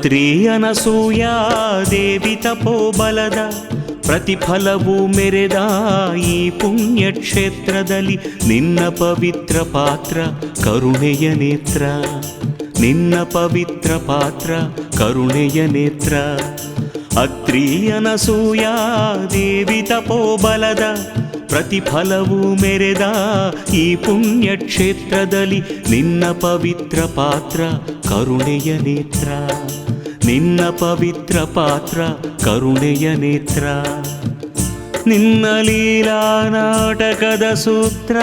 ಅತ್ರಿಯನಸೂಯಾ ದೇವಿ ತಪೋಬಲದ ಪ್ರತಿಫಲವು ಮೆರೆದ ಈ ಪುಣ್ಯಕ್ಷೇತ್ರದಲ್ಲಿ ನಿನ್ನ ಪವಿತ್ರ ಪಾತ್ರ ಕರುಣೆಯ ನೇತ್ರ, ನಿನ್ನ ಪವಿತ್ರ ಪಾತ್ರ ಕರುಣೆಯ ನೇತ್ರ. ಅತ್ರಿಯನಸೂಯಾ ದೇವಿ ತಪೋಬಲದ ಪ್ರತಿಫಲವು ಮೆರೆದ ಈ ಪುಣ್ಯಕ್ಷೇತ್ರದಲ್ಲಿ ನಿನ್ನ ಪವಿತ್ರ ಪಾತ್ರ ಕರುಣೆಯ ನೇತ್ರ, ನಿನ್ನ ಪವಿತ್ರ ಪಾತ್ರ ಕರುಣೆಯ ನೇತ್ರ. ನಿನ್ನ ಲೀಲಾ ನಾಟಕದ ಸೂತ್ರ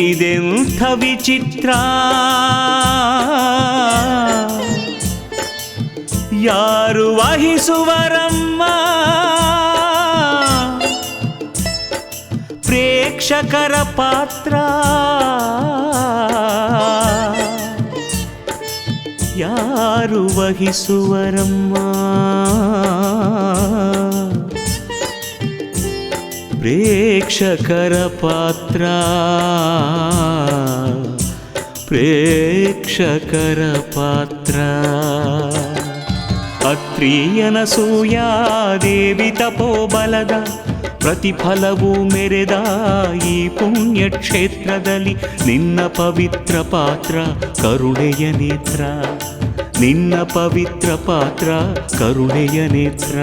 ಇದೆಂಥ ವಿಚಿತ್ರ, ಯಾರು ವಹಿಸುವರಮ್ಮ ಪ್ರೇಕ್ಷಕರ ಪಾತ್ರ, ಯಾರು ವಹಿಸುವರಮ್ಮ ಪ್ರೇಕ್ಷಕರ ಪಾತ್ರ, ಪ್ರೇಕ್ಷಕರ ಪಾತ್ರ. ಅತ್ರಿಯನಸೂಯಾ ದೇವಿ ತಪೋಬಲದ ಪ್ರತಿಫಲವು ಮೆರೆದ ಈ ಪುಣ್ಯಕ್ಷೇತ್ರದಲ್ಲಿ ನಿನ್ನ ಪವಿತ್ರ ಪಾತ್ರ ಕರುಣೆಯ ನೇತ್ರ, ನಿನ್ನ ಪವಿತ್ರ ಪಾತ್ರ ಕರುಣೆಯ ನೇತ್ರ.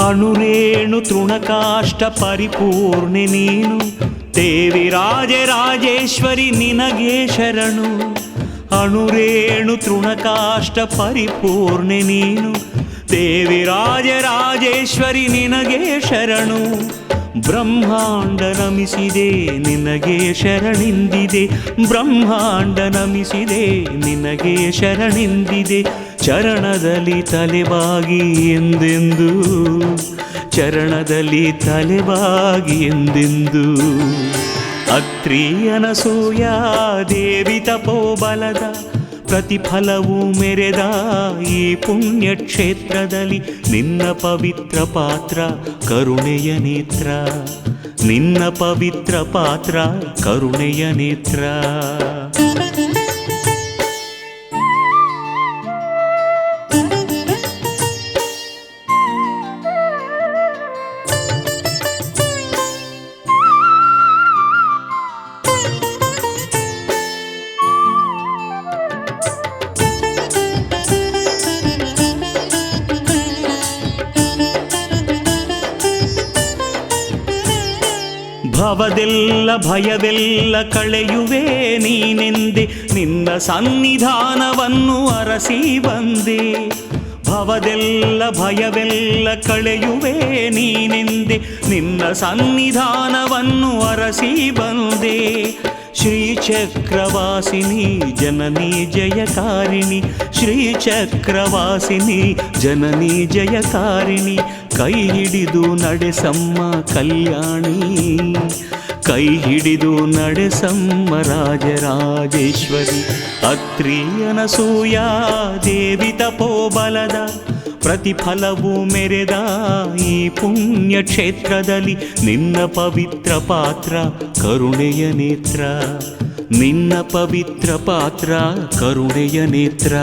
ಅಣುರೇಣು ತೃಣಕಾಷ್ಟ ಪರಿಪೂರ್ಣೆ ನೀನು ದೇವಿ ರಾಜರಾಜೇಶ್ವರಿ ನಿನಗೆ ಶರಣು. ಅಣುರೇಣು ತೃಣಕಾಷ್ಟ ಪರಿಪೂರ್ಣೆ ನೀನು ದೇವಿ ರಾಜರಾಜೇಶ್ವರಿ ನಿನಗೆ ಶರಣು. ಬ್ರಹ್ಮಾಂಡ ನಮಿಸಿದೆ ನಿನಗೆ ಶರಣಿಂದಿದೆ, ಬ್ರಹ್ಮಾಂಡ ನಮಿಸಿದೆ ನಿನಗೆ ಶರಣಿಂದಿದೆ. ಚರಣದಲ್ಲಿ ತಲೆಬಾಗಿ ಎಂದೆಂದು, ಚರಣದಲ್ಲಿ ತಲೆಬಾಗಿ ಎಂದೆಂದು. ಅತ್ರಿಯನಸೂಯಾ ದೇವಿ ತಪೋಬಲದ ಪ್ರತಿಫಲವು ಮೆರೆದ ಈ ಪುಣ್ಯಕ್ಷೇತ್ರದಲ್ಲಿ ನಿನ್ನ ಪವಿತ್ರ ಪಾತ್ರ ಕರುಣೆಯ ನೇತ್ರ, ನಿನ್ನ ಪವಿತ್ರ ಪಾತ್ರ ಕರುಣೆಯ ನೇತ್ರ. ಭವದೆಲ್ಲ ಭಯವೆಲ್ಲ ಕಳೆಯುವೆ ನೀನೆಂದೆ ನಿನ್ನ ಸನ್ನಿಧಾನವನ್ನು ಅರಸಿ ಬಂದೆ. ಭವದೆಲ್ಲ ಭಯವೆಲ್ಲ ಕಳೆಯುವೆ ನೀನೆಂದೆ ನಿನ್ನ ಸನ್ನಿಧಾನವನ್ನು ಅರಸಿ ಬಂದೆ. ಶ್ರೀಚಕ್ರವಾಸಿನಿ ಜನನಿ ಜಯಕಾರಿಣಿ, ಶ್ರೀಚಕ್ರವಾಸಿನಿ ಜನನಿ ಜಯಕಾರಿಣಿ. ಕೈ ಹಿಡಿದು ನಡೆಸಮ್ಮ ಕಲ್ಯಾಣಿ, ಕೈ ಹಿಡಿದು ನಡೆಸಮ್ಮ ರಾಜರಾಜೇಶ್ವರಿ. ಅತ್ರಿಯನಸೂಯಾ ದೇವಿ ತಪೋಬಲದ ಪ್ರತಿಫಲವು ಮೆರೆದ ಈ ಪುಣ್ಯಕ್ಷೇತ್ರದಲ್ಲಿ ನಿನ್ನ ಪವಿತ್ರ ಪಾತ್ರ ಕರುಣೆಯ ನೇತ್ರ, ನಿನ್ನ ಪವಿತ್ರ ಪಾತ್ರ ಕರುಣೆಯ ನೇತ್ರ.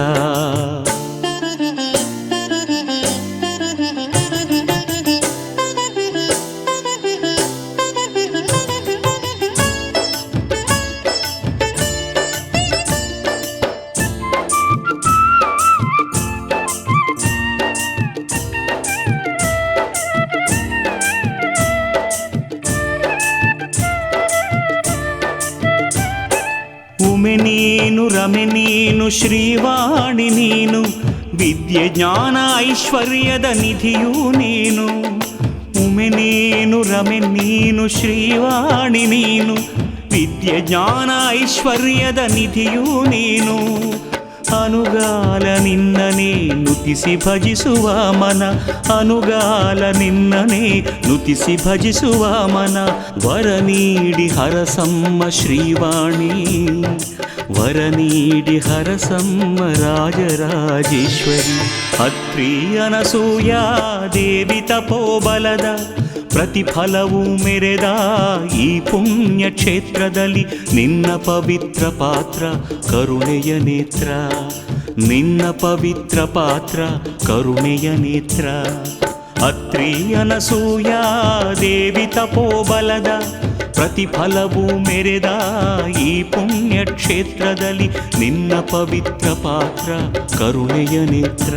ಉಮೆ ನೀನು ರಮೆ ನೀನು ಶ್ರೀವಾಣಿ ನೀನು, ವಿದ್ಯೆ ಜ್ಞಾನ ಐಶ್ವರ್ಯದ ನಿಧಿಯೂ ನೀನು. ಉಮೆ ನೀನು ರಮೆ ನೀನು ಶ್ರೀವಾಣಿ ನೀನು, ವಿದ್ಯೆ ಜ್ಞಾನ ಐಶ್ವರ್ಯದ ನಿಧಿಯೂ ನೀನು. ಅನುಗಾಲ ನಿನ್ನನೇ ನುತಿಸಿ ಭಜಿಸುವ ಮನ ಅನುಗಾಲ ನಿನ್ನನೇ ನುತಿಸಿ ಭಜಿಸುವ ಮನ ವರ ನೀಡಿ ಹರಸಮ್ಮ ಶ್ರೀವಾಣಿ ವರ ನೀಡಿ ಹರಸಮ್ಮ ರಾಜರಾಜೇಶ್ವರಿ ಅತ್ರಿ ಅನಸೂಯ ದೇವಿ ತಪೋಬಲದ ಪ್ರತಿಫಲವು ಮೆರೆದ ಈ ಪುಣ್ಯ ಕ್ಷೇತ್ರದಲ್ಲಿ ನಿನ್ನ ಪವಿತ್ರ ಪಾತ್ರ ಕರುಣೆಯ ನೇತ್ರ ನಿನ್ನ ಪವಿತ್ರ ಪಾತ್ರ ಕರುಣೆಯ ನೇತ್ರ ಅತ್ರಿ ಅನಸೂಯ ದೇವಿ ತಪೋಬಲದ ಪ್ರತಿಫಲವು ಮೆರೆದ ಈ ಪುಣ್ಯ ಕ್ಷೇತ್ರದಲ್ಲಿ ನಿನ್ನ ಪವಿತ್ರ ಪಾತ್ರ ಕರುಣೆಯ ನೇತ್ರ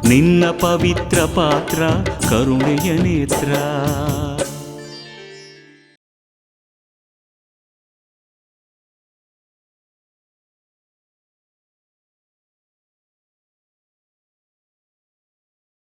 ನಿನ್ನ ಪವಿತ್ರ ಪಾತ್ರ ಕರುಣೆಯ ನೇತ್ರ